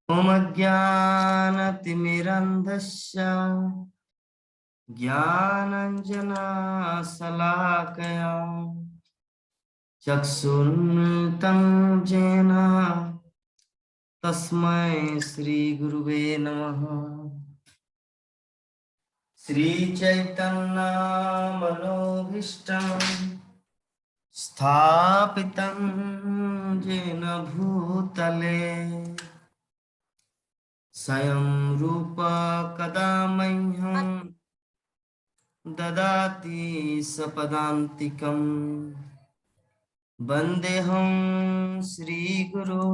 ओम अज्ञानतिमिरन्धस्य ज्ञानाञ्जनशलाकया चक्षुरुन्मिलितं येन तस्मै श्रीगुरुवे नमः। श्रीचैतन्यमनोभीष्टं स्थापितं येन भूतले स्वयं रूप कदा मह्यं ददाति सपदान्तिकं। वन्देऽहं श्रीगुरो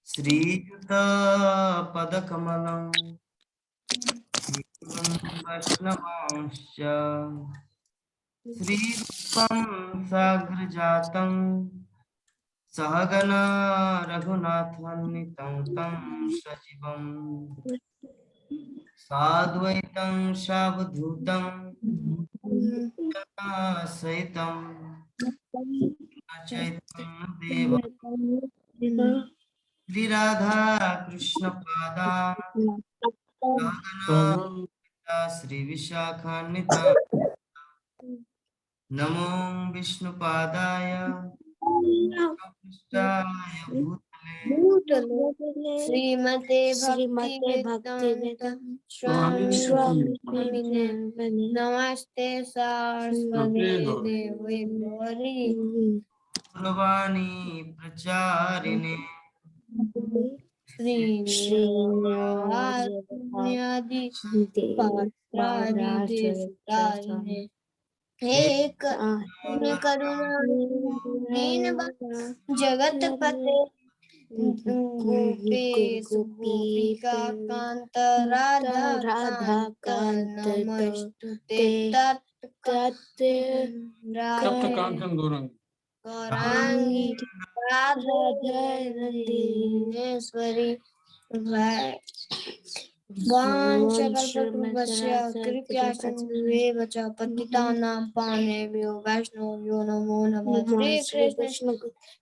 श्रीयुतपदकमलं वैष्णवांश्च श्रीरूपं साग्रजातं सहगना रघुनाथान्वितं तं सजीवं साद्वैतं सावधूतं सहितं चैतन्यदेव श्री राधा कृष्ण पादा श्री विशाखान्विता नमो विष्णुपादाय कृष्णाय भूतले श्रीमते भक्तिवेदांत स्वामी नमस्ते सरस्वती देवी गौरी गौरवाणी प्रचारिणे श्रीनिवासादि पात्रादिदेशतारिणे हे करुणा जगत पते गोपेश गोपिका कांत राधा कांत नमस्तुते तत् गौरांगी राधेश्वरी वाञ्छकल्पतरुभ्यश्च कृपयासिन्धुभ्येव च पतितानां पावनेभ्यो वैष्णवेभ्यो नमो नमः। श्री कृष्ण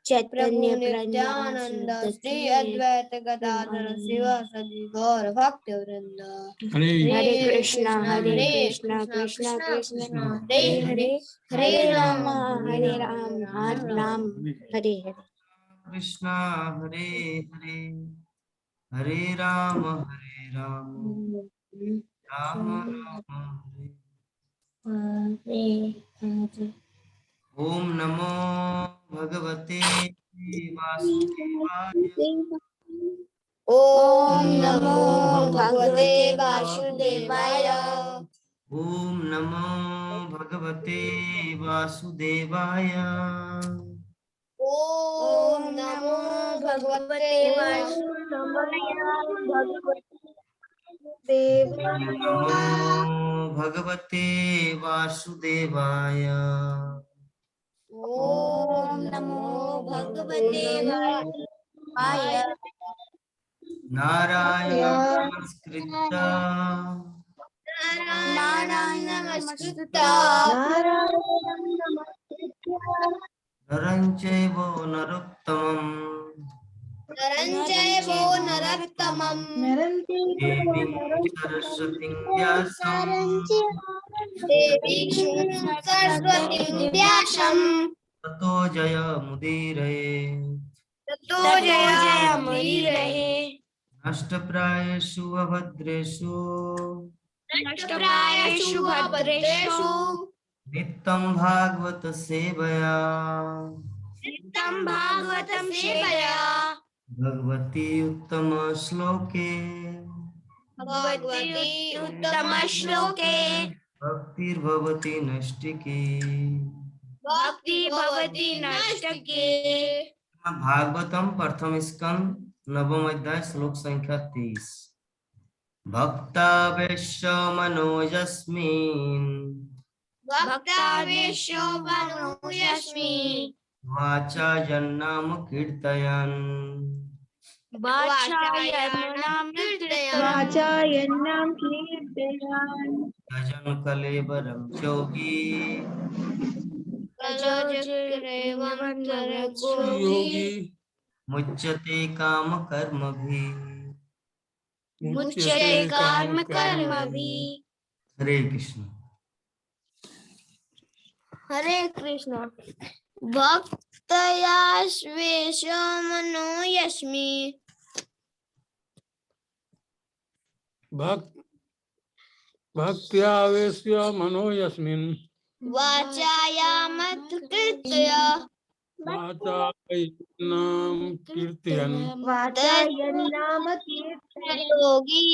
चैतन्य नित्यानंद श्री अद्वैत गदाधर शिवासादि गौर भक्तवृंद। हरे कृष्णा कृष्णा कृष्णा हरे हरे हरे राम राम हरे हरे। कृष्णा हरे हरे हरे राम राम राम हरे। ओम नमो भगवते वासुदेवाय। ओम नमो भगवते वासुदेवाय। ओम नमो भगवते वासुदेवाय। ओम नमो भगवते वासुदेवाय। नमो भगवते वासुदेवाय। ओम नमो भगवते वासुदेवाय। नारायण नमस्कृत्य नरं चैव नरोत्तमं देवीं सरस्वतीं व्यासं ततो जयमुदीरये। नष्टप्रायेषु अभद्रेषु नित्यं भागवत सेवया भगवती उत्तम श्लोके भक्तिर्भवति नष्टिकी। भागवतम प्रथम स्कंद नवम अध्याय श्लोक संख्या 30। भक्तावेश्य मनोयस्मिन् वाचा जन्नाम कीर्तयन् भजन कलेवरं जोगी मुच्यते काम कर्मभिः। मुच्यते कर्म कर्मभि। हरे कृष्ण। हरे कृष्ण। भक्तया स्वेष मनो यस्मि भक्त्यावेश्य मनो यस्मिन् वाचायामत्कृत्य वाचायन्नाम कीर्तयन् वाचायन्नाम कीर्तयन् योगी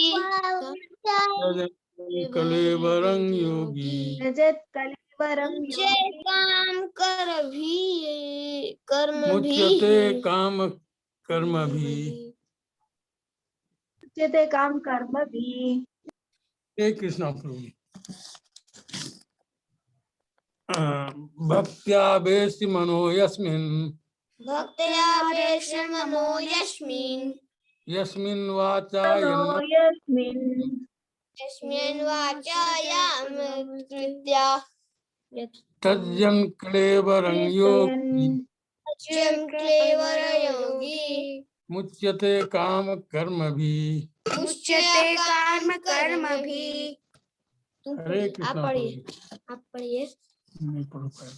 कलेवरं योगी रजत कलेवरं मुझे योगी काम कर भी कर्म मुच्यते भी काम कर्म भी। उच्यते काम कर्म भी। हे कृष्ण प्रभु। भक्त्यावेश्य मनो यस्मिन् भक्तया वेश मनो यस्मिन् यस्मिन् मनो वाचायन्नाम यस्मिन् यस्मिन् वाचायामत्कृत्य तज्जन कलेवरं योगी अच्युतं क्लेवर योगी मुच्यते काम कर्म भी। मुच्यते कर्म कर्म भी। हरे कृष्ण आप पढ़िए, आप पढ़िए। नहीं पढ़ पाए।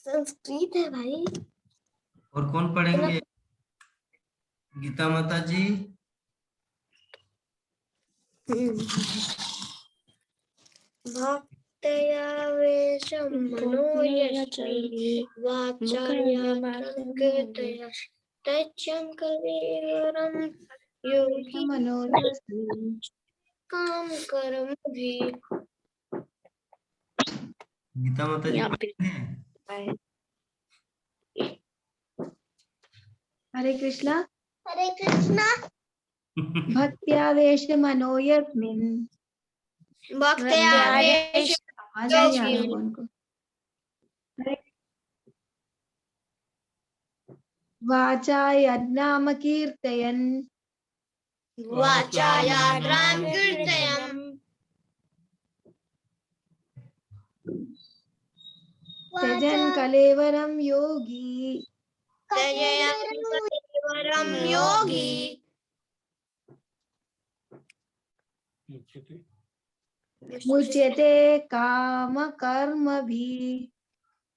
संस्कृत है भाई। और कौन पढ़ेंगे? गीता माता जी। भक्तया वेश मनो यस्मि वाचायामत्कृत्य तच्चं कलेवरं योगी मनो यस्मिन् काम कर्म भी। गीता माता जी पढ़ेंगे? हरे कृष्णा। हरे कृष्णा। भक्त्यावेश मनो यस्मिन् भक्तया वेश आवाज नहीं आ रहा कौन को। वाचायन्नाम कीर्तयन् वाचायां कीर्तयम् त्यजन् कलेवरं योगी त्यजयन् कलेवरं योगी मुच्यते काम कर्म भी।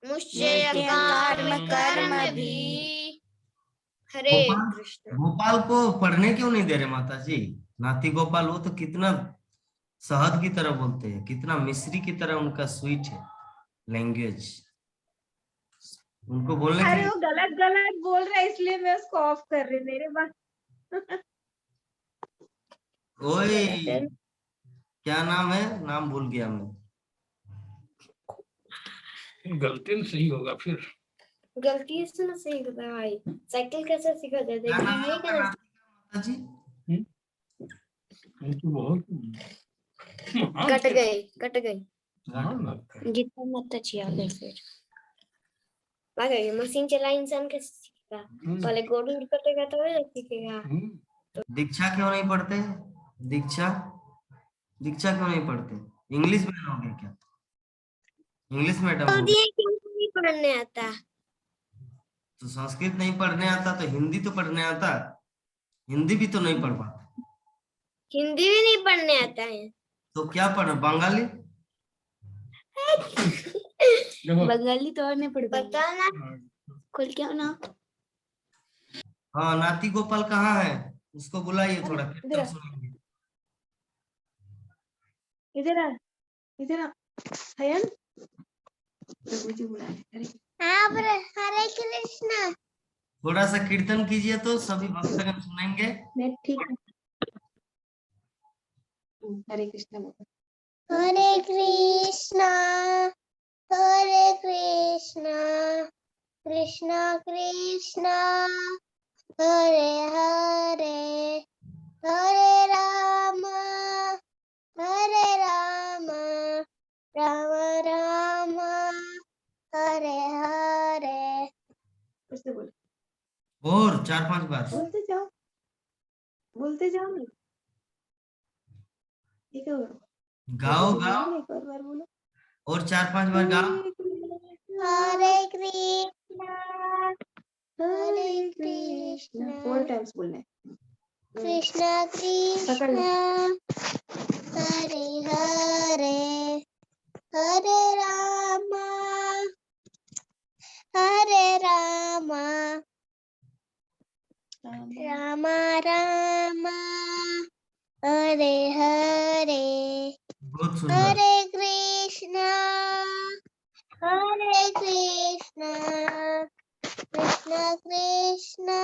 मुच्यते कर्म कर्म भी। हरे गोपाल कृष्ण। गोपाल को पढ़ने क्यों नहीं दे रहे माता जी? नाती गोपाल वो तो कितना शहद की तरह बोलते हैं, कितना मिश्री की तरह उनका स्वीट है लैंग्वेज। उनको बोलने के अरे लिए वो गलत गलत बोल रहा है इसलिए मैं उसको ऑफ कर रही हूँ मेरे पास। ओए क्या नाम है? नाम भूल गया मैं। गलती से ही होगा फिर। गलती से ना सीखता है भाई। साइकिल कैसे सीखा जाता है? क्या नाम है नहीं आपका करना। नाती का माता जी? ये तो बहुत कट गए, कट गए। महान लगता है। गीता माता जी आ गए फिर। आ गए। मशीन चला इंसान कैसे सीखेगा? पहले गोड़ कटेगा तो सीखेगा। दीक्षा क्यों नहीं पढ़ते? दीक्षा दीक्षा क्यों नहीं पढ़ते? इंग्लिश में लोगे क्या? इंग्लिश मैडम हो? क्यों नहीं पढ़ने आता? तो संस्कृत नहीं पढ़ने आता तो हिंदी तो पढ़ने आता। हिंदी भी तो नहीं पढ़ पाते। हिंदी भी नहीं पढ़ने आता है। तो क्या पढ़? बंगाली? बंगाली तो और नहीं पढ़ पाएंगे। पता ना। खुल क्या ना। हाँ, नाती गोपाल कहाँ है? उसको बुलाइए, थोड़ा इधर कीर्तन आ। सुनेंगे। इधर आ, इधर आ। हयन प्रभु जी बुला रहे। हरे कृष्णा। थोड़ा सा कीर्तन कीजिए तो सभी भक्तगण सुनेंगे। मैं ठीक हूँ। हरे कृष्णा बोलो। हरे कृष्णा कृष्णा कृष्णा हरे हरे हरे राम राम राम हरे हरे। फिर से बोलो। और 4-5 बार। बोलते जाओ ना। ठीक है गाओ गाओ, एक और बार बोलो। और 4-5 बार गाओ। हरे कृष्णा हरे कृष्णा हरे कृष्णा 4 टाइम्स बोलना है। कृष्णा पकड़ लो। कृष्णा हरे हरे हरे रामा हरे रामा रामा रामा हरे हरे बहुत सुंदर। हरे कृष्णा कृष्णा कृष्णा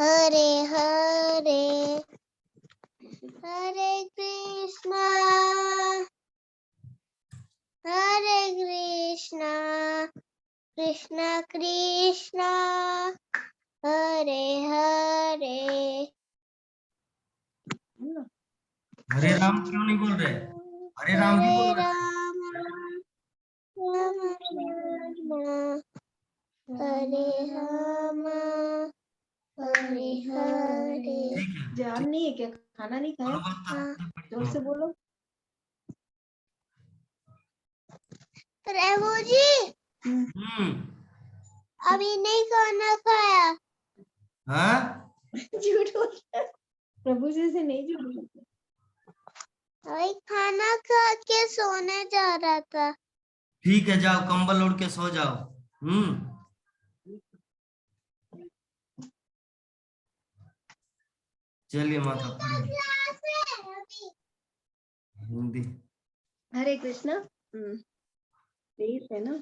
हरे हरे हरे कृष्णा कृष्णा कृष्णा हरे हरे हरे राम क्यों नहीं बोल रहे? हरे राम भी बोलना चाहिए। हरे राम हरे हरे। ठीक है, जान नहीं है क्या? खाना नहीं खाया? थोड़ा बहुत जोर से बोलो। प्रभु जी अभी नहीं खाना खाया। हाँ झूठ बोलता है। प्रभु जी से नहीं झूठ बोलता। अभी खाना खा के सोने जा रहा था। ठीक है, जाओ कंबल ओढ़ के सो जाओ। चलिए माता पढ़िए हिंदी। हरे कृष्णा। तेज है ना?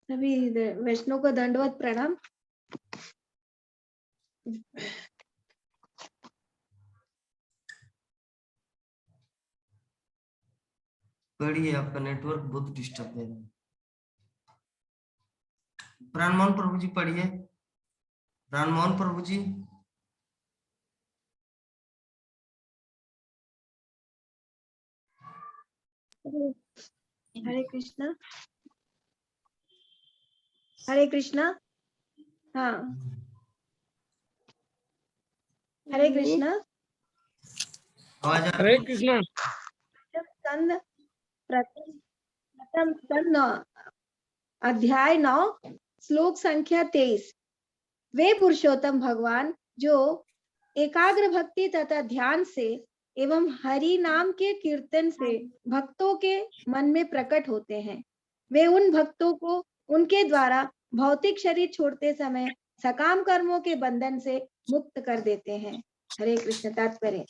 सभी वैष्णव को दंडवत प्रणाम। पढ़िए, आपका नेटवर्क बहुत डिस्टर्ब दे रहा है। प्राणमोहन प्रभु जी पढ़िए। प्राणमोहन प्रभु जी। हरे कृष्णा। हरे कृष्णा। हाँ, हरे कृष्णा। आवाज आ रही हरे है? कृष्णा। स्कंद प्रथम स्कंद 9 अध्याय 9 श्लोक संख्या 23। वे पुरुषोत्तम भगवान जो एकाग्र भक्ति तथा ध्यान से एवं हरि नाम के कीर्तन से भक्तों के मन में प्रकट होते हैं, वे उन भक्तों को उनके द्वारा भौतिक शरीर छोड़ते समय सकाम कर्मों के बंधन से मुक्त कर देते हैं। हरे कृष्ण। तात्पर्य: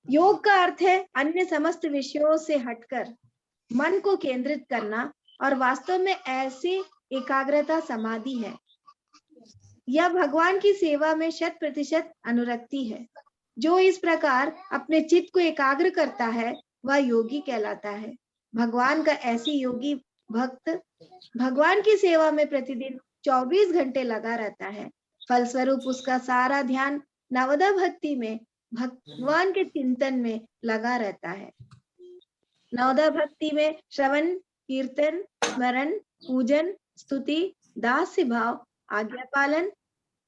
योग का अर्थ है अन्य समस्त विषयों से हटकर मन को केंद्रित करना और वास्तव में ऐसी एकाग्रता समाधि है। यह भगवान की सेवा में 100% अनुरक्ति है। जो इस प्रकार अपने चित्त को एकाग्र करता है वह योगी कहलाता है। भगवान का ऐसी योगी भक्त भगवान की सेवा में प्रतिदिन 24 घंटे लगा रहता है। फलस्वरूप उसका सारा ध्यान नवदा भक्ति में भगवान के चिंतन में लगा रहता है। नवदा भक्ति में श्रवण, कीर्तन, स्मरण, पूजन, स्तुति, दास्य भाव, आज्ञा पालन,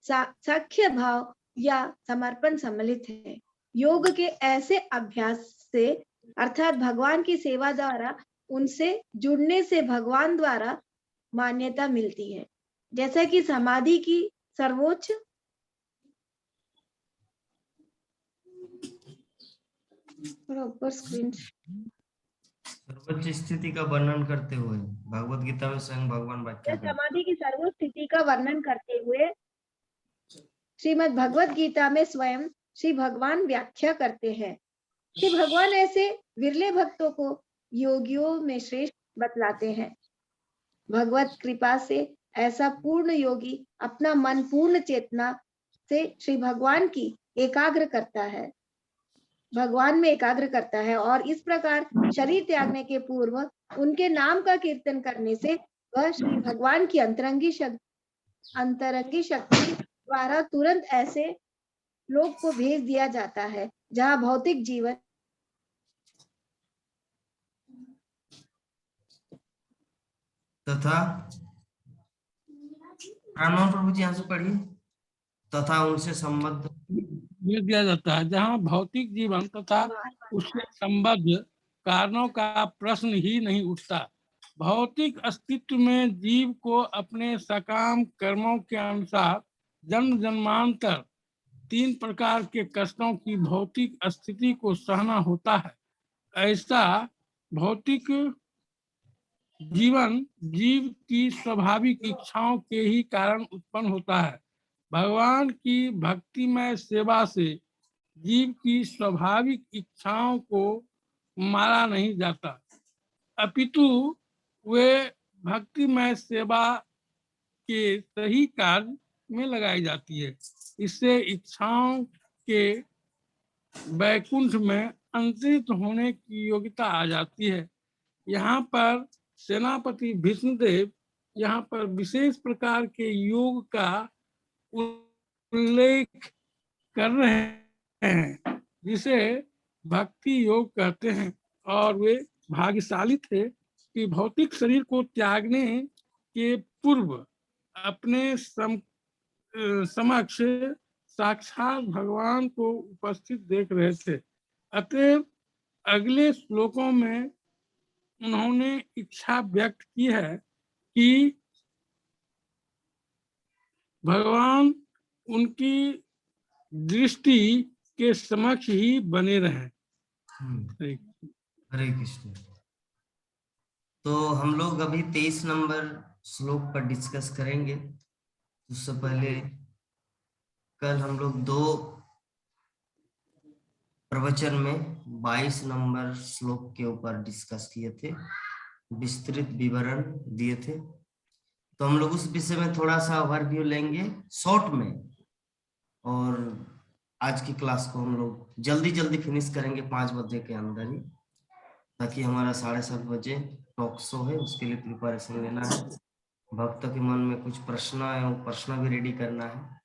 साख्य भाव या समर्पण सम्मिलित है। योग के ऐसे अभ्यास से अर्थात भगवान की सेवा द्वारा उनसे जुड़ने से भगवान द्वारा मान्यता मिलती है। जैसा कि समाधि की सर्वोच्च ऊपर स्क्रीन सर्वोच्च स्थिति का वर्णन करते हुए भगवत गीता में स्वयं भगवान व्याख्या करते हैं। समाधि की सर्वोच्च स्थिति का वर्णन करते हुए श्रीमद् भगवत गीता में स्वयं श्री भगवान व्याख्या करते हैं। श्री भगवान ऐसे विरले भक्तों को योगियों में श्रेष्ठ बतलाते हैं। भगवत कृपा से ऐसा पूर्ण योगी अपना मन पूर्ण चेतना से श्री भगवान की एकाग्र करता है, भगवान में एकाग्र करता है और इस प्रकार शरीर त्यागने के पूर्व उनके नाम का कीर्तन करने से वह श्री भगवान की अंतरंगी शक्ति द्वारा तुरंत ऐसे लोक को भेज दिया जाता है जहाँ भौतिक जीवन तथा राममोहन प्रभु जी यहाँ से पढ़िए, तथा उनसे संबद्ध। ये दिया जाता है जहाँ भौतिक जीवन तथा उससे संबद्ध कारणों का प्रश्न ही नहीं उठता। भौतिक अस्तित्व में जीव को अपने सकाम कर्मों के अनुसार जन्म जन्मांतर 3 प्रकार के कष्टों की भौतिक स्थिति को सहना होता है। ऐसा भौतिक जीवन जीव की स्वाभाविक इच्छाओं के ही कारण उत्पन्न होता है। भगवान की भक्तिमय सेवा से जीव की स्वाभाविक इच्छाओं को मारा नहीं जाता, अपितु वे भक्तिमय सेवा के सही कार्य में लगाई जाती है। इससे इच्छाओं के वैकुंठ में अंतरित होने की योग्यता आ जाती है। यहाँ पर सेनापति भीष्मदेव यहाँ पर विशेष प्रकार के योग का उल्लेख कर रहे हैं जिसे भक्ति योग कहते हैं, और वे भाग्यशाली थे कि भौतिक शरीर को त्यागने के पूर्व अपने समक्ष साक्षात भगवान को उपस्थित देख रहे थे। अतएव अगले श्लोकों में उन्होंने इच्छा व्यक्त की है कि भगवान उनकी दृष्टि के समक्ष ही बने रहें। हरे कृष्ण। तो हम लोग अभी 23 नंबर श्लोक पर डिस्कस करेंगे। उससे पहले कल हम लोग 2 प्रवचन में 22 नंबर श्लोक के ऊपर डिस्कस किए थे, विस्तृत विवरण दिए थे। तो हम लोग उस विषय में थोड़ा सा ओवरव्यू लेंगे शॉर्ट में, और आज की क्लास को हम लोग जल्दी जल्दी फिनिश करेंगे 5 बजे के अंदर ही, ताकि हमारा 7:30 बजे टॉक शो है, उसके लिए प्रिपरेशन लेना है। भक्त के मन में कुछ प्रश्न है, वो प्रश्न भी रेडी करना है।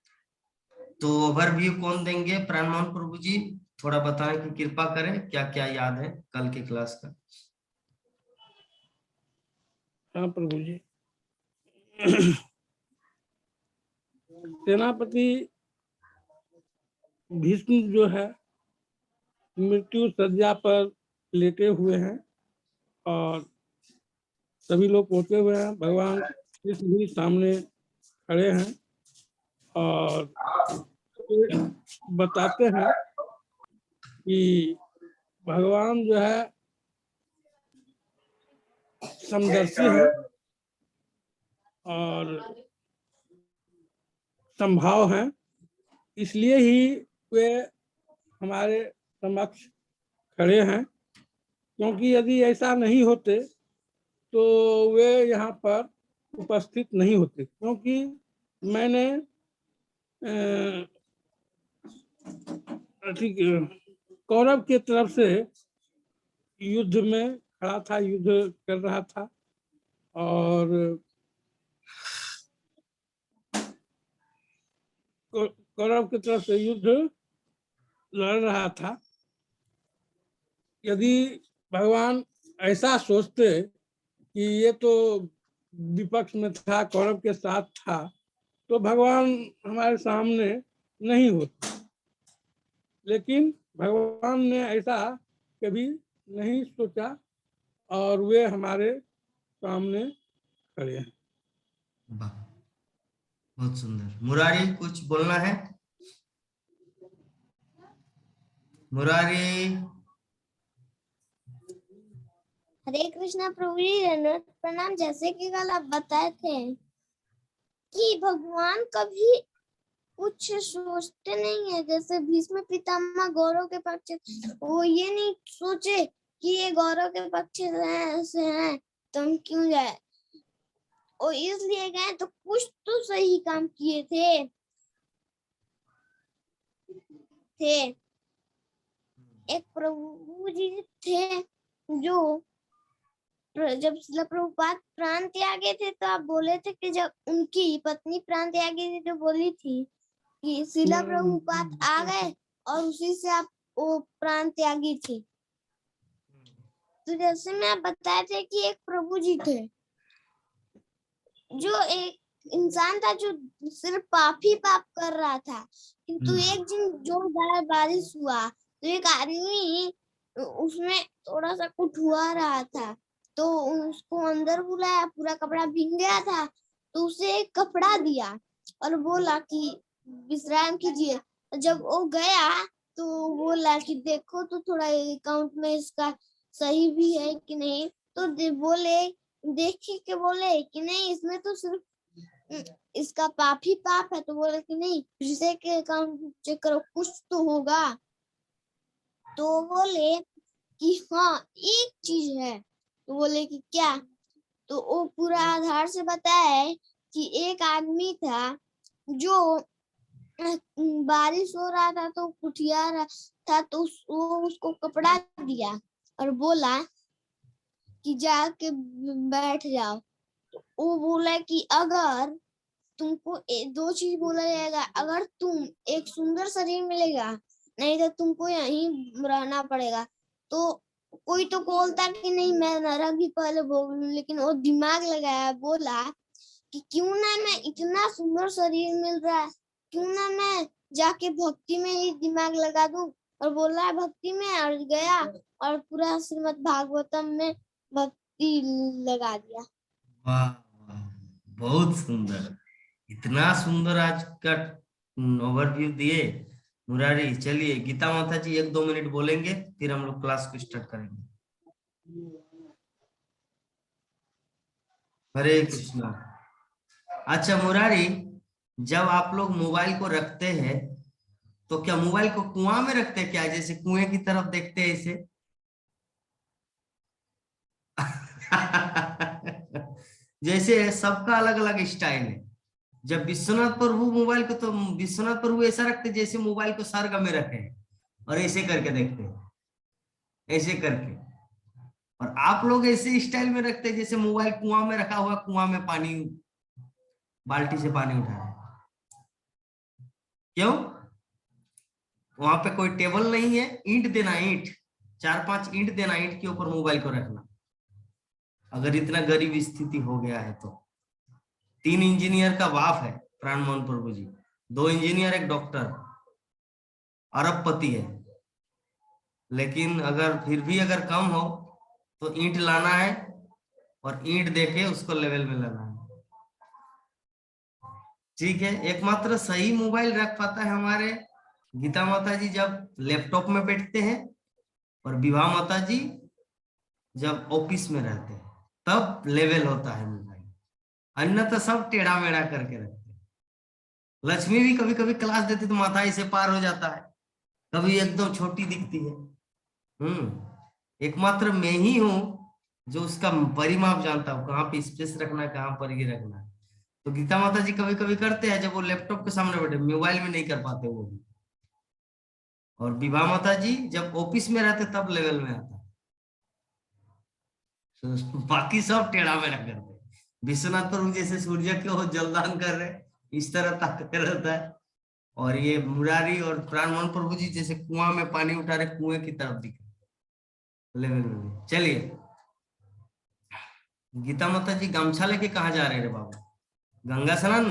तो ओवरव्यू कौन देंगे? प्राणमोहन प्रभु जी थोड़ा बताएं कि कृपा करें, क्या क्या याद है कल की क्लास का। हाँ प्रभु जी। सेनापति भीष्म जो है मृत्यु सज्जा पर लेटे हुए हैं और सभी लोग पहुंचे हुए हैं। भगवान कृष्ण भी सामने खड़े हैं और बताते हैं कि भगवान जो है समदर्शी है और संभाव है, इसलिए ही वे हमारे समक्ष खड़े हैं। क्योंकि यदि ऐसा नहीं होते तो वे यहाँ पर उपस्थित नहीं होते। क्योंकि मैंने कौरव के तरफ से युद्ध में खड़ा था, युद्ध कर रहा था और कौरव की तरफ से युद्ध लड़ रहा था। यदि भगवान ऐसा सोचते कि ये तो विपक्ष में था, कौरव के साथ था, तो भगवान हमारे सामने नहीं होते। लेकिन भगवान ने ऐसा कभी नहीं सोचा और वे हमारे सामने खड़े हैं। बहुत सुंदर। मुरारी कुछ बोलना है? मुरारी। हरे कृष्णा प्रभु जी, धन्यवाद प्रणाम। जैसे कि कल आप बताए थे कि भगवान कभी कुछ सोचते नहीं है। जैसे भीष्म पितामह गौरव के पक्ष, वो ये नहीं सोचे कि ये गौरव के पक्ष से हैं तो हम क्यों जाए, और इसलिए गए तो कुछ तो सही काम किए थे। एक प्रभु जी थे जो जब शिला प्रभुपाद प्राण त्यागे थे तो आप बोले थे कि जब उनकी पत्नी प्राण त्यागी थी तो बोली थी कि शिला प्रभुपाद आ गए और उसी से आप वो प्राण त्यागी थी। तो जैसे मैं आप बताए थे कि एक प्रभु जी थे जो एक इंसान था जो सिर्फ पाप ही पाप कर रहा था, किंतु एक दिन जोरदार बारिश हुआ तो एक आदमी उसमें थोड़ा सा कुछ हुआ रहा था, तो उसको अंदर बुलाया, पूरा कपड़ा भीग गया था, तो उसे एक कपड़ा दिया और बोला कि विश्राम कीजिए। जब वो गया तो बोला कि देखो तो थोड़ा अकाउंट में इसका सही भी है कि नहीं, तो बोले देखी के बोले कि नहीं इसमें तो सिर्फ इसका पाप ही पाप है, तो बोले कि नहीं फिर से के अकाउंट चेक करो कुछ तो होगा, तो बोले कि हाँ एक चीज है, तो बोले कि क्या, तो वो पूरा आधार से बताया कि एक आदमी था जो बारिश हो रहा था तो कुटिया रहा था, तो वो उसको कपड़ा दिया और बोला कि जाके बैठ जाओ। तो वो बोला कि अगर तुमको दो चीज बोला जाएगा, अगर तुम एक सुंदर शरीर मिलेगा, नहीं तो तुमको यहीं रहना पड़ेगा। तो कोई तो बोलता कि नहीं मैं नरक भी पहले भोग लूं, लेकिन वो दिमाग लगाया, बोला कि क्यों ना मैं इतना सुंदर शरीर मिल रहा है, क्यों ना मैं जाके भक्ति में ही दिमाग लगा दूं, और बोला भक्ति में और गया और पूरा श्रीमद् भागवतम में भक्ति लगा दिया। वाह वाह, बहुत सुंदर, इतना सुंदर आज का ओवरव्यू दिए मुरारी। चलिए गीता माता जी 1-2 मिनट बोलेंगे, फिर हम लोग क्लास को स्टार्ट करेंगे। हरे कृष्णा। अच्छा मुरारी, जब आप लोग मोबाइल को रखते हैं तो क्या मोबाइल को कुआं में रखते हैं क्या, जैसे कुएं की तरफ देखते हैं ऐसे? जैसे सबका अलग अलग स्टाइल है। जब विश्वनाथ प्रभु मोबाइल को, तो विश्वनाथ प्रभु ऐसा रखते जैसे मोबाइल को स्वर्ग में रखे हैं और ऐसे करके देखते हैं, ऐसे करके। और आप लोग ऐसे स्टाइल में रखते हैं जैसे मोबाइल कुआं में रखा हुआ, कुआं में पानी, बाल्टी से पानी उठा रहे हैं। क्यों? वहां पे कोई टेबल नहीं है, ईंट देना, ईंट 4-5 ईंट देना, ईंट के ऊपर मोबाइल को रखना, अगर इतना गरीब स्थिति हो गया है तो। 3 इंजीनियर का बाप है प्राण मोहन प्रभु जी, 2 इंजीनियर, एक डॉक्टर, अरबपति है, लेकिन अगर फिर भी अगर कम हो तो ईंट लाना है और ईंट देके उसको लेवल में लाना है। ठीक है, एकमात्र सही मोबाइल रख पाता है हमारे गीता माता जी जब लैपटॉप में बैठते हैं, और विवाह माता जी जब ऑफिस में रहते हैं, तब लेवल होता है मोबाइल, अन्यथा सब टेढ़ा मेढ़ा करके रखते हैं। लक्ष्मी भी कभी कभी क्लास देती तो माथा ऐसे पार हो जाता है, कभी एकदम छोटी दिखती है। एकमात्र मैं ही हूं जो उसका परिमाप जानता हूं, कहाँ पे स्पेस रखना है, कहाँ पर ये रखना है। तो गीता माता जी कभी कभी करते हैं, जब वो लैपटॉप के सामने बैठे, मोबाइल में नहीं कर पाते वो भी। और विवाह माता जी जब ऑफिस में रहते तब लेवल में आता, तो बाकी सब टेढ़ा मेढ़ा करते। विश्वनाथ प्रभु जैसे सूर्य के हो जलदान कर रहे, इस तरह ताकते रहता है। और ये मुरारी और प्राण मोहन प्रभु जी जैसे कुआं में पानी उठा रहे, कुएं की तरफ दिख लेवल में। चलिए गीता माता जी गमछा लेके कहाँ जा रहे रे बाबू? गंगा स्नान?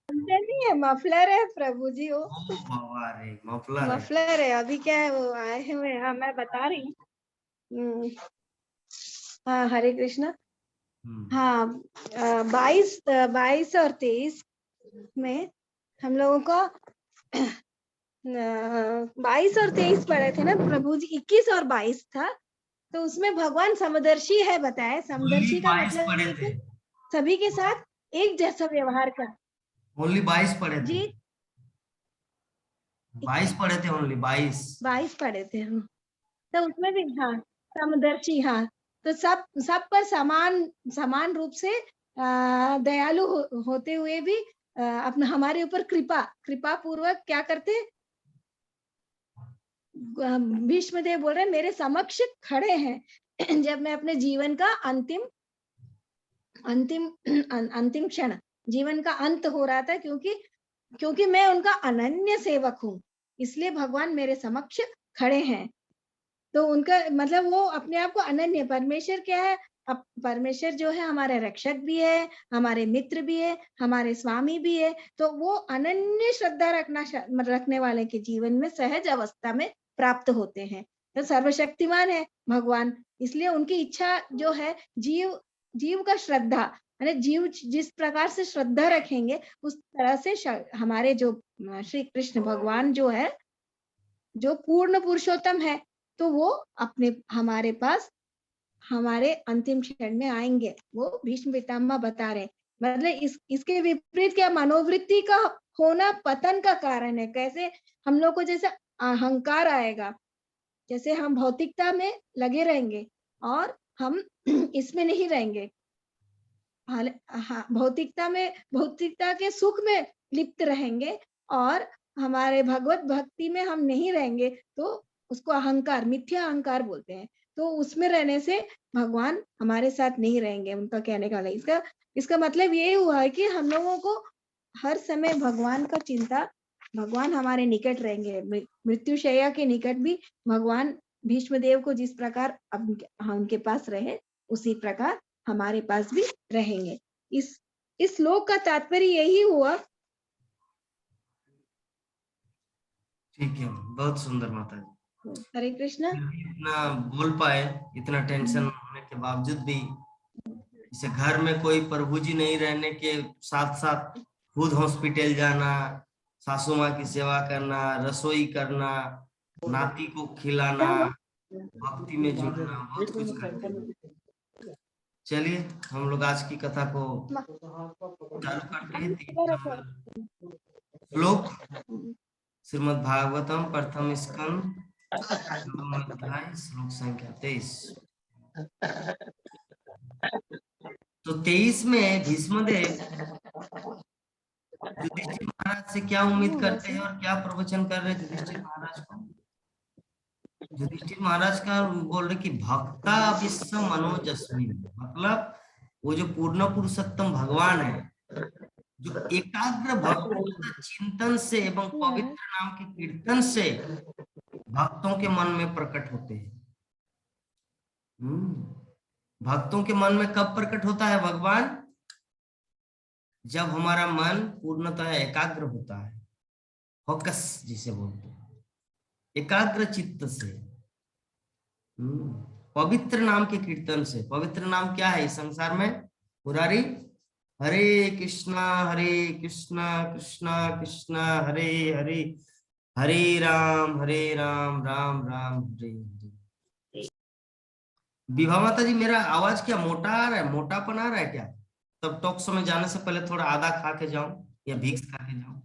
नहीं है, मफलर है प्रभु जी, वो बाबा रे, मफलर है। मफलर है। अभी क्या है, वो आए हुए, हाँ मैं बता रही हूँ। हाँ हरे कृष्णा। हाँ 22 और 23 में हम लोगों को 22 और 23 पढ़े थे ना प्रभु जी, 21 और 22 था, तो उसमें भगवान समदर्शी है बताए। समदर्शी का 22 पढ़े मतलब थे, सभी के साथ एक जैसा व्यवहार कर। ओनली 22 पढ़े थे जी 22 पढ़े थे, ओनली 22 पढ़े थे हम, तो उसमें भी हाँ समदर्शी, हाँ तो सब पर समान रूप से दयालु होते हुए भी अपना हमारे ऊपर कृपा पूर्वक क्या करते, भीष्मदेव बोल रहे मेरे समक्ष खड़े हैं जब मैं अपने जीवन का अंतिम क्षण, जीवन का अंत हो रहा था, क्योंकि मैं उनका अनन्य सेवक हूँ, इसलिए भगवान मेरे समक्ष खड़े हैं। तो उनका मतलब वो अपने आप को अनन्य, परमेश्वर क्या है, अब परमेश्वर जो है हमारे रक्षक भी है, हमारे मित्र भी है, हमारे स्वामी भी है, तो वो अनन्य श्रद्धा रखने वाले के जीवन में सहज अवस्था में प्राप्त होते हैं। तो सर्वशक्तिमान है भगवान, इसलिए उनकी इच्छा जो है जीव का श्रद्धा, यानी जीव जिस प्रकार से श्रद्धा रखेंगे उस तरह से हमारे जो श्री कृष्ण भगवान जो है, जो पूर्ण पुरुषोत्तम है, तो वो अपने हमारे पास हमारे अंतिम क्षण में आएंगे। वो भीष्म पितामह बता रहे, मतलब इसके विपरीत क्या मनोवृत्ति का होना पतन का कारण है। कैसे हम लोग को जैसे अहंकार आएगा, जैसे हम भौतिकता में लगे रहेंगे और हम इसमें नहीं रहेंगे, भौतिकता के सुख में लिप्त रहेंगे और हमारे भगवत भक्ति में हम नहीं रहेंगे, तो उसको अहंकार, मिथ्या अहंकार बोलते हैं। तो उसमें रहने से भगवान हमारे साथ नहीं रहेंगे, उनका कहने का इसका मतलब ये हुआ है कि हम लोगों को हर समय भगवान का चिंता, भगवान हमारे निकट रहेंगे। मृत्युशैया के निकट भी भगवान भीष्म देव को जिस प्रकार उनके पास रहे, उसी प्रकार हमारे पास भी रहेंगे। इस श्लोक का तात्पर्य यही हुआ। ठीक है, बहुत सुंदर माता जी। हरे कृष्णा। इतना बोल पाए, इतना टेंशन होने के बावजूद भी, जैसे घर में कोई प्रभु जी नहीं रहने के साथ साथ खुद हॉस्पिटल जाना, सासू माँ की सेवा करना, रसोई करना, नाती को खिलाना, भक्ति में जुड़ना, बहुत कुछ करते हैं। चलिए हम लोग आज की कथा को चालू करते हैं। 3 नंबर श्लोक, श्रीमद् भागवतम प्रथम स्कंद अध्याय, श्लोक संख्या 23। तो 23 में भीष्मदेव युधिष्ठिर महाराज से क्या उम्मीद करते हैं और क्या प्रवचन कर रहे युधिष्ठिर महाराज को? युधिष्ठिर महाराज का बोल रहे कि भक्ता विश्व मनोजस्मी, मतलब वो जो पूर्ण पुरुषोत्तम भगवान है, जो एकाग्र भक्तों चिंतन से एवं पवित्र नाम के कीर्तन से भक्तों के मन में प्रकट होते हैं। भक्तों के मन में कब प्रकट होता है भगवान? जब हमारा मन पूर्णतः एकाग्र होता है, फोकस जिसे बोलते हैं, एकाग्र चित्त से, पवित्र नाम के कीर्तन से। पवित्र नाम क्या है इस संसार में? मुरारी, हरे कृष्णा कृष्णा कृष्णा हरे हरे, हरे राम राम राम हरे हरे। विभा माता जी, मेरा आवाज क्या मोटा आ रहा है, मोटापन आ रहा है क्या? तब टॉक शो में जाने से पहले थोड़ा आधा खा के जाऊं या भिक्स खा के जाऊं?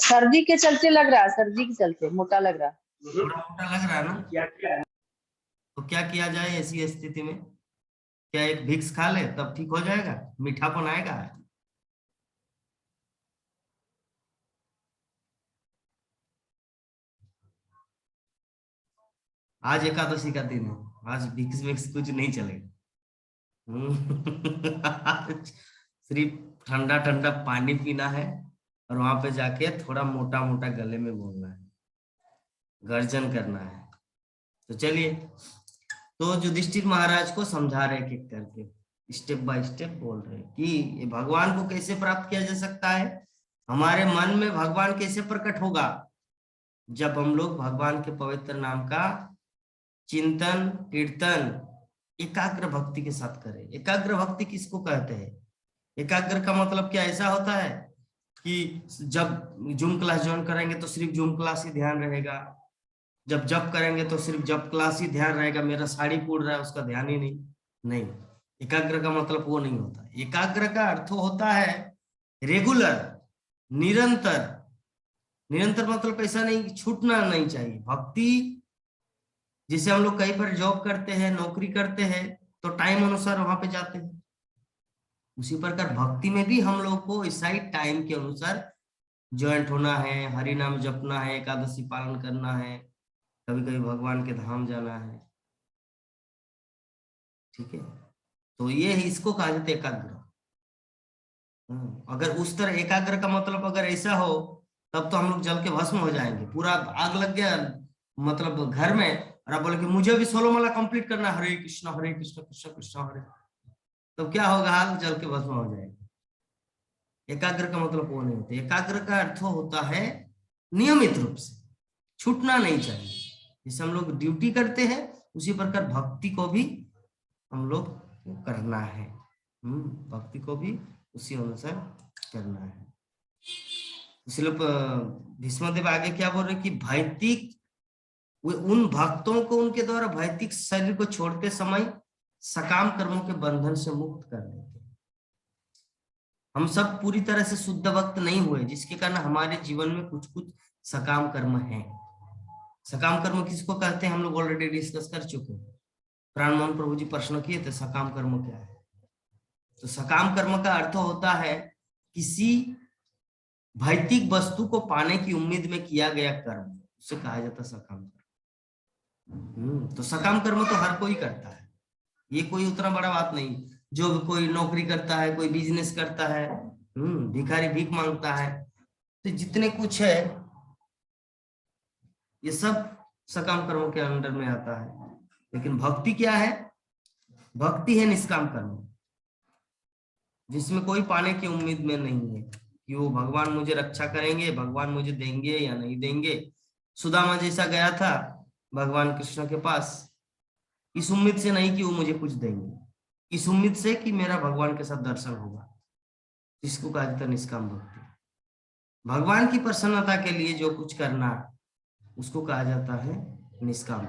सर्दी के चलते लग रहा है, सर्दी के चलते मोटा लग रहा है, थोड़ा मोटा लग रहा है ना? तो क्या किया जाए ऐसी स्थिति में? क्या एक भिक्स खा ले तब ठीक हो जाएगा, मीठापन आएगा? आज एकादशी का दिन है, आज भिक्स विक्स कुछ नहीं चलेगा। सिर्फ ठंडा ठंडा पानी पीना है और वहां पे जाके थोड़ा मोटा मोटा गले में बोलना है, गर्जन करना है। तो चलिए, तो युधिष्ठिर महाराज को समझा रहे कि करके स्टेप बाय स्टेप बोल रहे कि ये भगवान को कैसे प्राप्त किया जा सकता है, हमारे मन में भगवान कैसे प्रकट होगा? जब हम लोग भगवान के पवित्र नाम का चिंतन कीर्तन एकाग्र भक्ति के साथ करें। एकाग्र भक्ति किसको कहते हैं? एकाग्र का मतलब क्या ऐसा होता है कि जब जूम क्लास ज्वाइन करेंगे तो सिर्फ जूम क्लास ही ध्यान रहेगा, जब जप करेंगे तो सिर्फ जप क्लास ही ध्यान रहेगा, मेरा साड़ी फूट रहा है उसका ध्यान ही नहीं। एकाग्र का मतलब वो नहीं होता। एकाग्र का अर्थ होता है रेगुलर, निरंतर। निरंतर मतलब ऐसा नहीं कि छूटना नहीं चाहिए। भक्ति जिसे हम लोग कहीं पर जॉब करते हैं, नौकरी करते हैं, तो टाइम अनुसार वहां पे जाते हैं, उसी प्रकार भक्ति में भी हम लोग को ऐसा ही टाइम के अनुसार ज्वाइंट होना है, हरि नाम जपना है, एकादशी पालन करना है, कभी कभी भगवान के धाम जाना है। ठीक है, तो ये इसको कहा जाता है एकाग्र। अगर उस तरह एकाग्र का मतलब अगर ऐसा हो, तब तो हम लोग जल के भस्म हो जाएंगे। पूरा आग लग गया मतलब घर में, और आप बोले कि मुझे भी 16 माला कंप्लीट करना, हरे कृष्ण कृष्ण कृष्ण हरे, तो क्या होगा, हाल जल के भस्म हो जाएगा। एकाग्र का मतलब वो नहीं होता। एकाग्र का अर्थ होता है नियमित रूप से, छूटना नहीं चाहिए। जैसे हम लोग ड्यूटी करते हैं उसी प्रकार भक्ति को भी हम लोग करना है। भक्ति को भी उसी अनुसार करना है। इसलिए भीष्मदेव आगे क्या बोल रहे कि भौतिक, उन भक्तों को उनके द्वारा भौतिक शरीर को छोड़ते समय सकाम कर्मों के बंधन से मुक्त कर देते। हम सब पूरी तरह से शुद्ध भक्त नहीं हुए, जिसके कारण हमारे जीवन में कुछ कुछ सकाम कर्म है। सकाम कर्म किसको कहते हैं हम लोग ऑलरेडी डिस्कस कर चुके हैं। प्राणमोहन प्रभु जी प्रश्न किए थे सकाम कर्म क्या है। तो सकाम कर्म का अर्थ होता है किसी भौतिक वस्तु को पाने की उम्मीद में किया गया कर्म, उसे कहा जाता है सकाम कर्म। तो सकाम कर्म तो हर कोई करता है, ये कोई उतना बड़ा बात नहीं। जो कोई नौकरी करता है, कोई बिजनेस करता है, भिखारी भीख मांगता है, तो जितने कुछ है ये सब सकाम कर्मों के अंडर में आता है। लेकिन भक्ति क्या है? भक्ति है निष्काम कर्म, जिसमें कोई पाने की उम्मीद में नहीं है कि वो भगवान मुझे रक्षा करेंगे, भगवान मुझे देंगे या नहीं देंगे। सुदामा जैसा गया था भगवान कृष्ण के पास, इस उम्मीद से नहीं कि वो मुझे कुछ देंगे, इस उम्मीद से कि मेरा भगवान के साथ दर्शन होगा। इसको कहा जाता है निष्काम भक्ति। भगवान की प्रसन्नता के लिए जो कुछ करना उसको कहा जाता है निष्काम।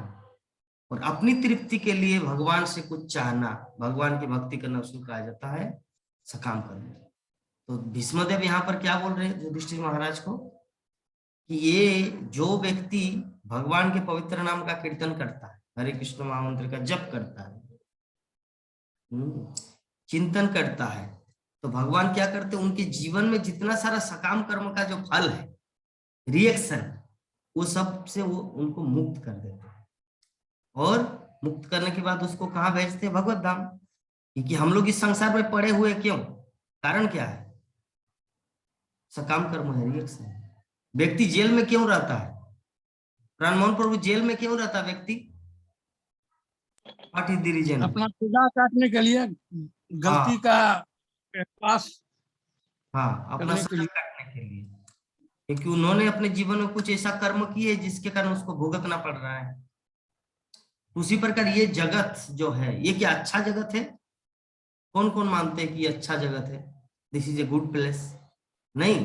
और अपनी तृप्ति के लिए भगवान से कुछ चाहना, भगवान की भक्ति करना, उसको कहा जाता है सकाम कर्म। तो भीष्मदेव यहाँ पर क्या बोल रहे हैं युधिष्ठिर महाराज को कि ये जो व्यक्ति भगवान के पवित्र नाम का कीर्तन करता है, हरे कृष्ण महामंत्र का जप करता है, चिंतन करता है, तो भगवान क्या करते हैं, उनके जीवन में जितना सारा सकाम कर्म का जो फल है, रिएक्शन, वो सब से वो उनको मुक्त कर देते हैं। और मुक्त करने के बाद उसको कहाँ भेजते हैं? भगवत धाम। क्योंकि हम लोग इस संसार में पड़े हुए क्यों? कारण क्या है? सकाम कर्म है, रिएक्शन। व्यक्ति जेल में क्यों रहता है? प्राणमोहन प्रभु जेल में क्यों रहता व्यक्ति? What is the reason? अपना सजा काटने के लिए, गलती का एहसास, हाँ, अपना सजा काटने के लिए, क्योंकि उन्होंने अपने जीवन में कुछ ऐसा कर्म किए जिसके कारण उसको भुगतना पड़ रहा है। उसी प्रकार ये जगत जो है, ये क्या अच्छा जगत है? कौन कौन मानते हैं कि ये अच्छा जगत है, this is a good place? नहीं,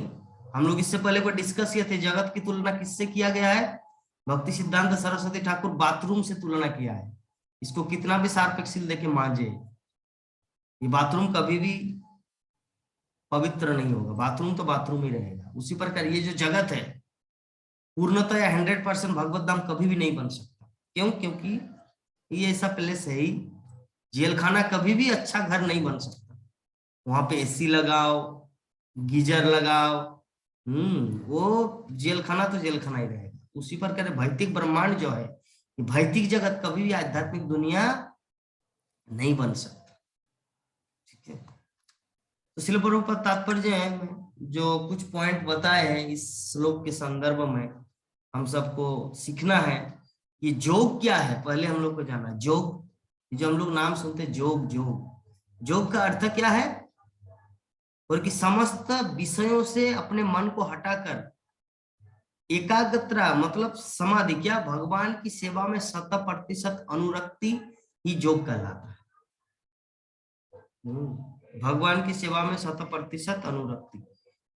हम लोग इससे पहले को डिस्कस किए थे, जगत की तुलना किससे किया गया है? भक्ति सिद्धांत सरस्वती ठाकुर बाथरूम से तुलना किया है। इसको कितना भी शार्प एक्सिल देके मांझे, ये बाथरूम कभी भी पवित्र नहीं होगा, बाथरूम तो बाथरूम ही रहेगा। उसी प्रकार ये जो जगत है पूर्णतः या 100% भगवत धाम कभी भी नहीं बन सकता। क्यों? क्योंकि ये ऐसा प्लेस है ही, जेल खाना कभी भी अच्छा घर नहीं बन सकता। वहां पे एसी लगाओ, गीजर लगाओ, वो जेल खाना तो जेल खाना ही रहेगा। उसी प्रकार भौतिक ब्रह्मांड जो है, भौतिक जगत कभी भी आध्यात्मिक दुनिया नहीं बन सकता। ठीक है, तो श्रील प्रभुपाद तात्पर्य है जो कुछ पॉइंट बताए हैं इस श्लोक के संदर्भ में, हम सबको सीखना है कि जोग क्या है। पहले हम लोग को जानना है जोग, जो हम लोग नाम सुनते हैं जोग, जोग का अर्थ क्या है? और कि समस्त विषयों से अपने मन को हटाकर एकाग्रता, मतलब समाधि, क्या भगवान की सेवा में 100% अनुरक्ति ही योग कहलाता है। भगवान की सेवा में 100% अनुरक्ति।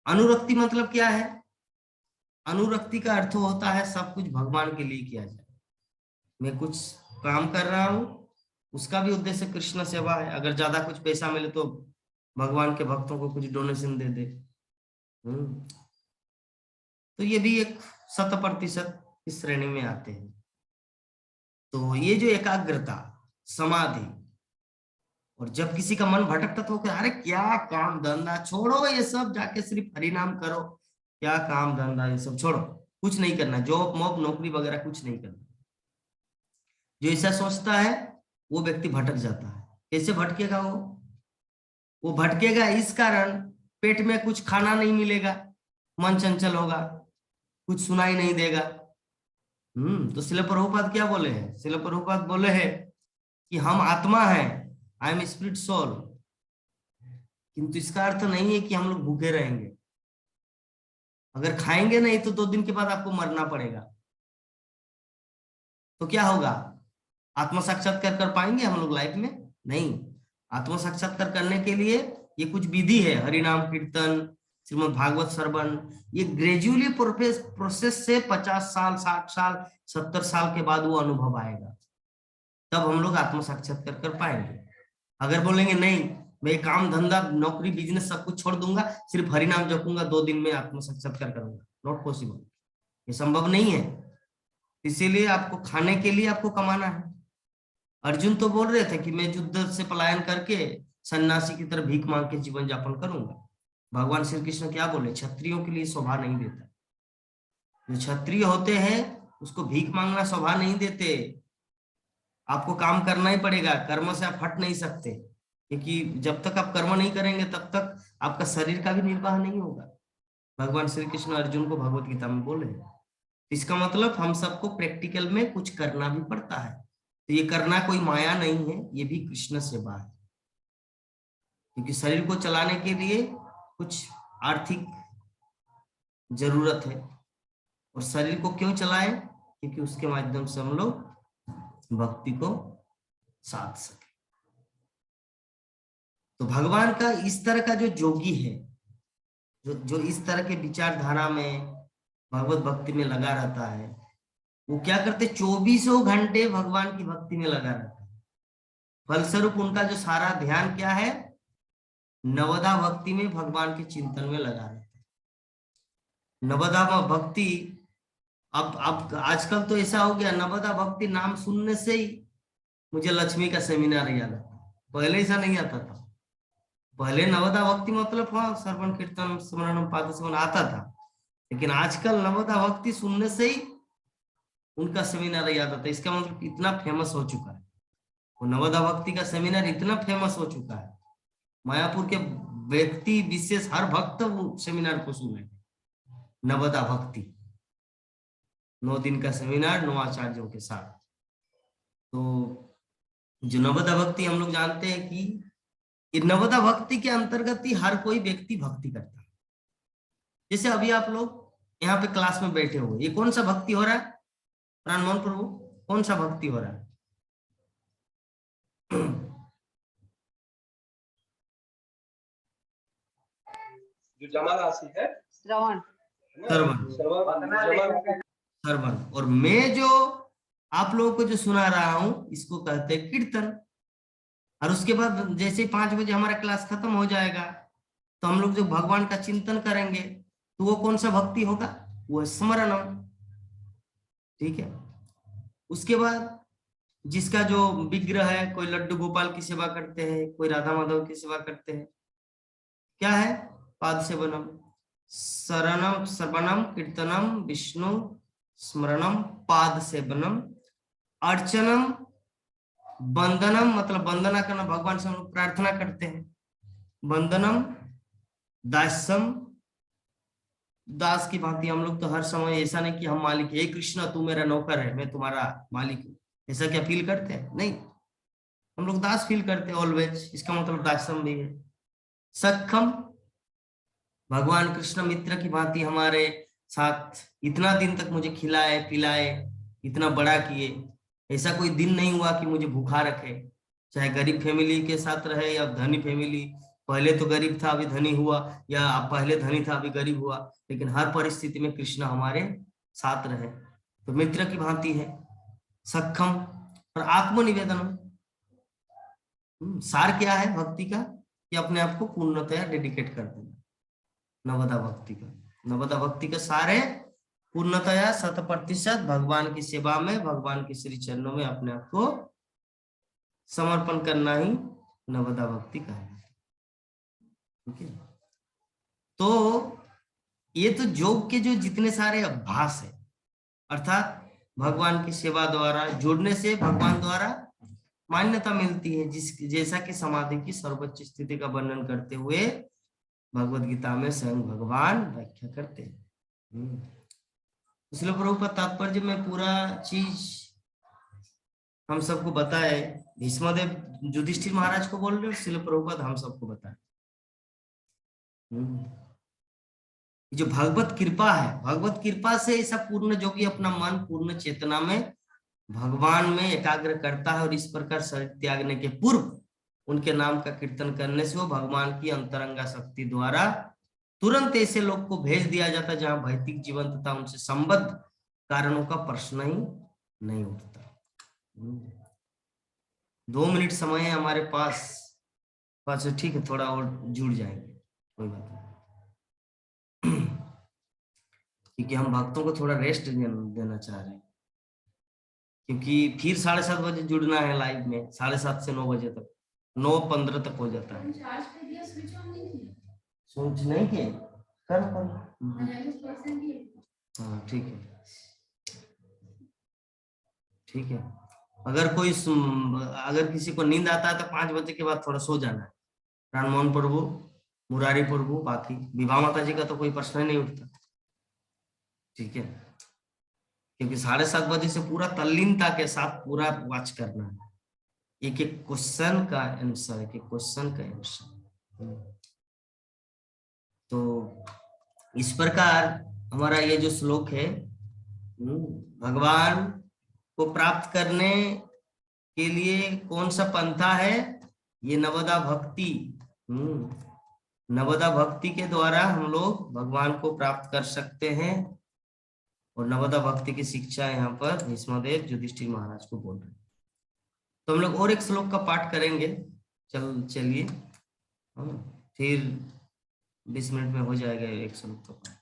अनुरक्ति मतलब क्या है? अनुरक्ति का अर्थ होता है सब कुछ भगवान के लिए किया जाए। मैं कुछ काम कर रहा हूं, उसका भी उद्देश्य कृष्ण सेवा है। अगर ज्यादा कुछ पैसा मिले तो भगवान के भक्तों को कुछ डोनेशन दे दे, तो ये भी एक 100% इस श्रेणी में आते हैं। तो ये जो एकाग्रता, समाधि, और जब किसी का मन भटकता तो अरे क्या काम धंधा छोड़ो, ये सब जाके सिर्फ हरि नाम करो, क्या काम धंधा ये सब छोड़ो, कुछ नहीं करना, जॉब मॉब नौकरी वगैरह कुछ नहीं करना। जो ऐसा सोचता है वो व्यक्ति भटक जाता है। कैसे भटकेगा वो भटकेगा इस कारण, पेट में कुछ खाना नहीं मिलेगा, मन चंचल होगा, कुछ सुनाई नहीं देगा, तो श्रील प्रभुपाद क्या बोले हैं? श्रील प्रभुपाद बोले हैं कि हम आत्मा हैं, आई एम स्पिरिट सोल, किंतु इसका अर्थ नहीं है कि हम लोग भूखे रहेंगे। अगर खाएंगे नहीं तो 2 दिन के बाद आपको मरना पड़ेगा, तो क्या होगा? आत्म साक्षात्कार कर पाएंगे हम लोग लाइफ में? नहीं। आत्म साक्षात्कार करने के लिए ये कुछ विधि है, हरिनाम कीर्तन, श्रीमद् भागवत श्रवण, ये ग्रेजुअली प्रोसेस से 50 साल 60 साल 70 साल के बाद वो अनुभव आएगा, तब हम लोग आत्म साक्षात्कार कर पाएंगे। अगर बोलेंगे नहीं मैं काम धंधा नौकरी बिजनेस सब कुछ छोड़ दूंगा, सिर्फ हरिनाम जपूंगा, 2 दिन में आत्म साक्षात्कार करूंगा, नॉट पॉसिबल, ये संभव नहीं है। इसीलिए आपको खाने के लिए आपको कमाना है। अर्जुन तो बोल रहे थे कि मैं युद्ध से पलायन करके सन्यासी की तरह भीख मांग के जीवन यापन करूंगा। भगवान श्री कृष्ण क्या बोले? क्षत्रियों के लिए शोभा नहीं देता। जो क्षत्रिय होते हैं उसको भीख मांगना शोभा नहीं देते। आपको काम करना ही पड़ेगा, कर्म से आप हट नहीं सकते, क्योंकि जब तक आप कर्म नहीं करेंगे तब तक आपका शरीर का भी निर्वाह नहीं होगा। भगवान श्री कृष्ण अर्जुन को भगवत गीता में बोले। इसका मतलब हम सबको प्रैक्टिकल में कुछ करना भी पड़ता है। तो ये करना कोई माया नहीं है, ये भी कृष्ण सेवा है, क्योंकि शरीर को चलाने के लिए कुछ आर्थिक जरूरत है, और शरीर को क्यों चलाएं? क्योंकि उसके माध्यम से हम लोग भक्ति को साध सके। तो भगवान का इस तरह का जो जोगी है, जो इस तरह के विचारधारा में भगवत भक्ति में लगा रहता है, वो क्या करते? 24 घंटे भगवान की भक्ति में लगा रहता है। फलस्वरूप उनका जो सारा ध्यान क्या है? नवदा भक्ति में, भगवान के चिंतन में लगा रहता है। नवदा भक्ति अब आजकल तो ऐसा हो गया, नवदा भक्ति नाम सुनने से ही मुझे लक्ष्मी का सेमिनार याद आता है। पहले ऐसा नहीं आता था। पहले नवदा भक्ति मतलब हाँ श्रवण कीर्तन स्मरण पाद सेवन आता था, लेकिन आजकल नवदा भक्ति सुनने से ही उनका सेमिनार याद आता है। इसका मतलब इतना फेमस हो चुका है वो नवदा भक्ति का सेमिनार, इतना फेमस हो चुका है। मायापुर के व्यक्ति विशेष हर भक्त वो सेमिनार को सुने। नवदा भक्ति 9 दिन का सेमिनार 9 आचार्यों के साथ। तो जो नवदा भक्ति हम लोग जानते हैं कि नवदा भक्ति के अंतर्गत ही हर कोई व्यक्ति भक्ति करता है। जैसे अभी आप लोग यहाँ पे क्लास में बैठे हुए, ये कौन सा भक्ति हो रहा है? प्राणमोहन प्रभु, कौन सा भक्ति हो रहा है? जो जमा राशि है श्रवण। श्रवण। और मैं जो आप लोगों को जो सुना रहा हूं इसको कहते हैं कीर्तन। और उसके बाद जैसे 5 बजे हमारा क्लास खत्म हो जाएगा तो हम लोग जो भगवान का चिंतन करेंगे तो वो कौन सा भक्ति होगा? वो है स्मरणम। ठीक है। उसके बाद जिसका जो विग्रह है, कोई लड्डू गोपाल की सेवा करते हैं, कोई राधा माधव की सेवा करते हैं, क्या है? पाद सेवनम, शरणम श्रवणम कीर्तनम विष्णु स्मरणम पाद सेवनम, अर्चनम वंदनम मतलब वंदना करना, भगवान से हम लोग प्रार्थना करते हैं, वंदनम दास्यम, दास की भांति हम लोग तो हर समय ऐसा नहीं कि हम मालिक है, कृष्णा तू मेरा नौकर है मैं तुम्हारा मालिक हूँ, ऐसा क्या फील करते हैं? नहीं, हम लोग दास फील करते हैं ऑलवेज। इसका मतलब दास्यम भी है। सखम, भगवान कृष्ण मित्र की भांति हमारे साथ इतना दिन तक मुझे खिलाए पिलाए, इतना बड़ा किए, ऐसा कोई दिन नहीं हुआ कि मुझे भूखा रखे। चाहे गरीब फैमिली के साथ रहे या धनी फैमिली, पहले तो गरीब था अभी धनी हुआ, या पहले धनी था अभी गरीब हुआ, लेकिन हर परिस्थिति में कृष्ण हमारे साथ रहे, तो मित्र की भांति है। सक्षम और आत्मनिवेदनम, सार क्या है भक्ति का? कि अपने आप को पूर्णतया डेडिकेट कर देना। नवदा भक्ति का, नवदा भक्ति का सार है पूर्णतया 100% भगवान की सेवा में, भगवान के श्री चरणों में अपने आप को समर्पण करना ही नवदा भक्ति का है। ठीक है। तो ये तो योग के जो जितने सारे अभ्यास है, अर्थात भगवान की सेवा द्वारा जुड़ने से भगवान द्वारा मान्यता मिलती है, जैसा कि समाधि की सर्वोच्च स्थिति का वर्णन करते हुए भगवत गीता में स्वयं भगवान व्याख्या करते हैं। इसलिए प्रभुपाद तात्पर्य में पूरा चीज हम सबको बताए। भीष्मदेव युधिष्ठिर महाराज को बोल रहे हो, इसलिए प्रभुपाद हम सबको बताए। जो भगवत कृपा है, भगवत कृपा से ऐसा पूर्ण जोगी अपना मन पूर्ण चेतना में भगवान में एकाग्र करता है, और इस प्रकार शरीर त्यागने के पूर्व उनके नाम का कीर्तन करने से वो भगवान की अंतरंगा शक्ति द्वारा तुरंत ऐसे लोग को भेज दिया जाता है जहां भौतिक जीवन तथा उनसे संबद्ध कारणों का प्रश्न ही नहीं उठता। 2 मिनट समय है हमारे पास, बस ठीक है, थोड़ा और जुड़ जाएंगे, कोई बात नहीं, क्योंकि हम भक्तों को थोड़ा रेस्ट देना चाह रहे हैं, क्योंकि फिर 7:30 बजे जुड़ना है लाइव में, 7:30 से 9 बजे तक, 9:15 तक हो जाता है। स्विच नहीं किए, कर हाँ ठीक है, ठीक है। अगर किसी को नींद आता है तो 5 बजे के बाद थोड़ा सो जाना है। राममोहन प्रभु, मुरारी प्रभु, बाकी विभा माता जी का तो कोई प्रश्न ही नहीं उठता, ठीक है, क्योंकि 7:30 बजे से पूरा तल्लीनता के साथ पूरा वॉच करना है, एक एक क्वेश्चन का आंसर, एक एक क्वेश्चन का आंसर। तो इस प्रकार हमारा ये जो श्लोक है, भगवान को प्राप्त करने के लिए कौन सा पंथा है, ये नवदा भक्ति। नवदा भक्ति के द्वारा हम लोग भगवान को प्राप्त कर सकते हैं, और नवदा भक्ति की शिक्षा यहाँ पर भीष्मदेव युधिष्ठिर महाराज को बोल रहे हैं। तो हम लोग और एक श्लोक का पाठ करेंगे, चलिए, फिर 20 मिनट में हो जाएगा एक श्लोक का पाठ।